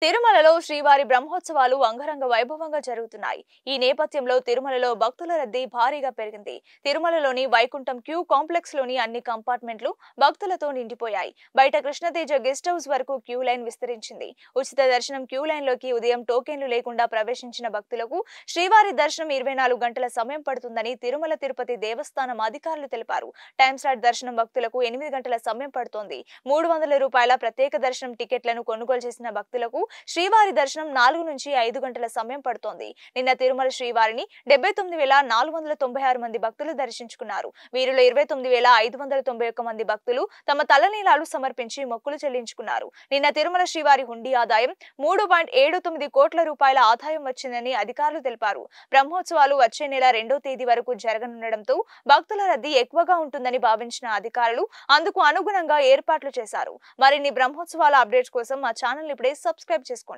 తిరుమలలో శ్రీవారి బ్రహ్మోత్సవాలు అంగరంగ వైభవంగా జరుగుతున్నాయి. ఈ నేపథ్యంలో తిరుమలలో భక్తుల రద్దీ భారీగా పెరిగింది. తిరుమలలోని వైకుంఠం క్యూ కాంప్లెక్స్ లోని అన్ని కంపార్ట్మెంట్లు భక్తులతో నిండిపోయాయి. బయట కృష్ణతేజ గెస్ట్ హౌస్ వరకు క్యూ లైన్ విస్తరించింది. ఉచిత దర్శనం క్యూ లైన్ లోకి ఉదయం టోకెన్లు లేకుండా ప్రవేశించిన భక్తులకు శ్రీవారి దర్శనం 24 గంటల సమయం పడుతుందని తిరుమల తిరుపతి దేవస్థానం అధికారులు తెలిపారు. టైం స్లాట్ దర్శనం భక్తులకు 8 గంటల సమయం పడుతోంది. 300 రూపాయల ప్రత్యేక దర్శనం టికెట్లను కొనుగోలు చేసిన భక్తులకు శ్రీవారి దర్శనం 4 నుంచి 5 గంటల సమయం పడుతోంది. నిన్న తిరుమల శ్రీవారిని 79,496 మంది భక్తులు దర్శించుకున్నారు. వీరిలో 29,591 మంది భక్తులు తమ తలనీలాలు సమర్పించి మొక్కులు చెల్లించుకున్నారు. నిన్న తిరుమల శ్రీవారి హుండీ ఆదాయం 3.79 కోట్ల రూపాయల ఆదాయం వచ్చిందని అధికారులు తెలిపారు. బ్రహ్మోత్సవాలు వచ్చే నెల 2వ తేదీ వరకు జరగనుండటంతో భక్తుల రద్దీ ఎక్కువగా ఉంటుందని భావించిన అధికారులు అందుకు అనుగుణంగా ఏర్పాట్లు చేశారు. మరిన్ని బ్రహ్మోత్సవాల అప్డేట్స్ కోసం మా ఛానల్ ఇప్పుడే సబ్స్క్రైబ్ చేసుకోండి.